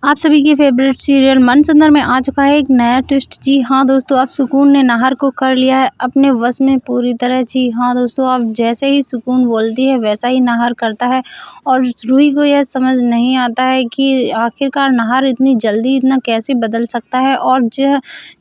आप सभी की फेवरेट सीरियल मनसुंदर में आ चुका है एक नया ट्विस्ट। जी हाँ दोस्तों, अब सुकून ने नाहर को कर लिया है अपने वश में पूरी तरह। जी हाँ दोस्तों, अब जैसे ही सुकून बोलती है वैसा ही नाहर करता है और रूही को यह समझ नहीं आता है कि आखिरकार नाहर इतनी जल्दी इतना कैसे बदल सकता है। और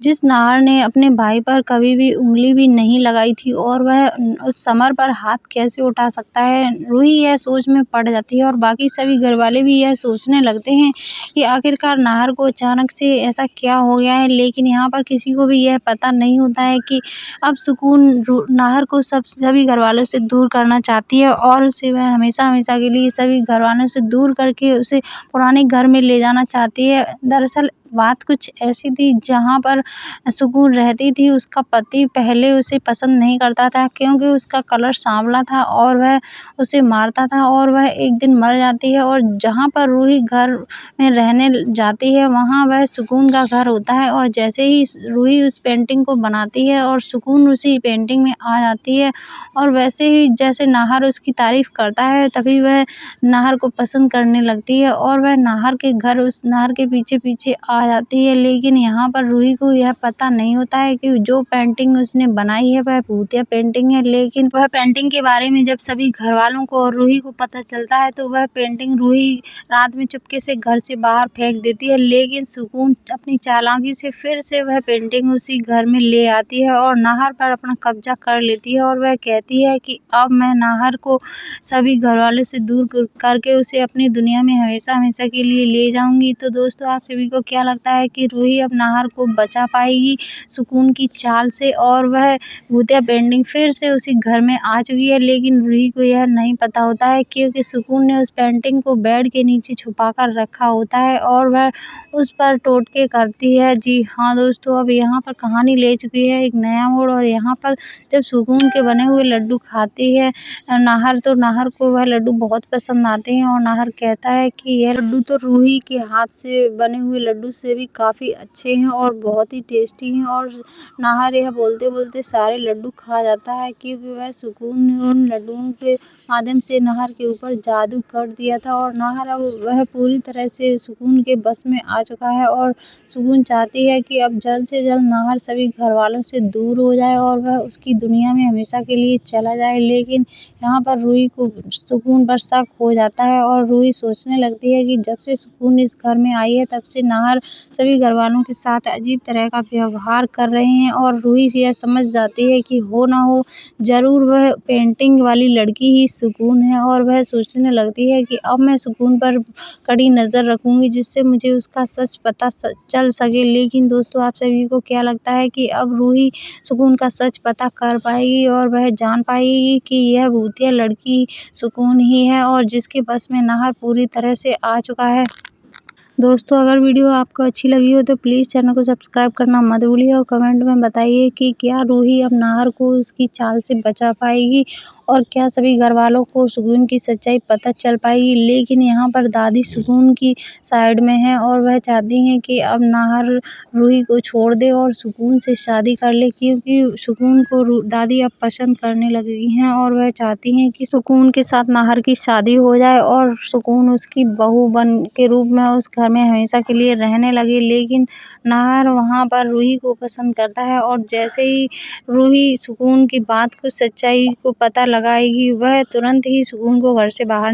जिस नाहर ने अपने भाई पर कभी भी उंगली भी नहीं लगाई थी और वह उस समर पर हाथ कैसे उठा सकता है। रूही यह सोच में पड़ जाती है और बाकी सभी घरवाले भी यह सोचने लगते हैं कि आखिरकार नाहर को अचानक से ऐसा क्या हो गया है। लेकिन यहाँ पर किसी को भी यह पता नहीं होता है कि अब सुकून नाहर को सभी घरवालों से दूर करना चाहती है और उसे वह हमेशा हमेशा के लिए सभी घरवालों से दूर करके उसे पुराने घर में ले जाना चाहती है। दरअसल बात कुछ ऐसी थी, जहाँ पर सुकून रहती थी उसका पति पहले उसे पसंद नहीं करता था क्योंकि उसका कलर सांवला था और वह उसे मारता था और वह एक दिन मर जाती है। और जहाँ पर रूही घर में रहने जाती है वहाँ वह सुकून का घर होता है और जैसे ही रूही उस पेंटिंग को बनाती है और सुकून उसी पेंटिंग में आ जाती है और वैसे ही जैसे नाहर उसकी तारीफ करता है तभी वह नाहर को पसंद करने लगती है और वह नाहर के घर उस नाहर के पीछे पीछे आ जाती है। लेकिन यहाँ पर रूही को यह पता नहीं होता है कि जो पेंटिंग उसने बनाई है वह भूतिया पेंटिंग है। लेकिन वह पेंटिंग के बारे में जब सभी घर वालों को और रूही को पता चलता है तो वह पेंटिंग रूही रात में चुपके से घर से बाहर फेंक देती है। लेकिन सुकून अपनी चालाकी से फिर से वह पेंटिंग उसी घर में ले आती है और नाहर पर अपना कब्जा कर लेती है और वह कहती है कि अब मैं नाहर को सभी घरवालों से दूर करके उसे अपनी दुनिया में हमेशा हमेशा के लिए ले जाऊंगी। तो दोस्तों, आप सभी को क्या लगता है कि रूही अब नाहर को बचा पाएगी सुकून की चाल से और वह भूतिया पेंटिंग फिर से उसी घर में आ चुकी है। लेकिन रूही को यह नहीं पता होता है क्योंकि सुकून ने उस पेंटिंग को बेड के नीचे छुपा कर रखा होता है और वह उस पर टोटके करती है। जी हाँ दोस्तों, अब यहाँ पर कहानी ले चुकी है एक नया मोड़ और यहाँ पर जब सुकून के बने हुए लड्डू खाती है नाहर तो नाहर को वह लड्डू बहुत पसंद आते हैं और नाहर कहता है कि यह लड्डू तो रूही के हाथ से बने हुए लड्डू से भी काफ़ी अच्छे हैं और बहुत ही टेस्टी हैं। और नाहर यह बोलते बोलते सारे लड्डू खा जाता है क्योंकि वह सुकून ने उन लड्डुओं के माध्यम से नाहर के ऊपर जादू कर दिया था और नाहर अब वह पूरी तरह से सुकून के बस में आ चुका है। और सुकून चाहती है कि अब जल्द से जल्द नाहर सभी घर वालों से दूर हो जाए और वह उसकी दुनिया में हमेशा के लिए चला जाए। लेकिन यहाँ पर रूही को सुकून पर शक हो जाता है और रूही सोचने लगती है कि जब से सुकून इस घर में आई है तब से नाहर सभी घरवालों के साथ अजीब तरह का व्यवहार कर रहे हैं। और रूही यह समझ जाती है कि हो ना हो जरूर वह पेंटिंग वाली लड़की ही सुकून है और वह सोचने लगती है कि अब मैं सुकून पर कड़ी नज़र रखूंगी जिससे मुझे उसका सच पता चल सके। लेकिन दोस्तों, आप सभी को क्या लगता है कि अब रूही सुकून का सच पता कर पाएगी और वह जान पाएगी कि यह भूतिया लड़की सुकून ही है और जिसके बस में नाहर पूरी तरह से आ चुका है। दोस्तों, अगर वीडियो आपको अच्छी लगी हो तो प्लीज़ चैनल को सब्सक्राइब करना मत भूलिए और कमेंट में बताइए कि क्या रूही अब नाहर को उसकी चाल से बचा पाएगी और क्या सभी घरवालों को सुकून की सच्चाई पता चल पाएगी। लेकिन यहाँ पर दादी सुकून की साइड में है और वह चाहती हैं कि अब नाहर रूही को छोड़ दे और सुकून से शादी कर ले क्योंकि सुकून को दादी अब पसंद करने लगी हैं और वह चाहती हैं कि सुकून के साथ नाहर की शादी हो जाए और सुकून उसकी बहू बन के रूप में उस घर में हमेशा के लिए रहने लगे। लेकिन नाहर वहाँ पर रूही को पसंद करता है और जैसे ही रूही सुकून की बात को सच्चाई को पता लगाएगी वह तुरंत ही सुकून को घर से बाहर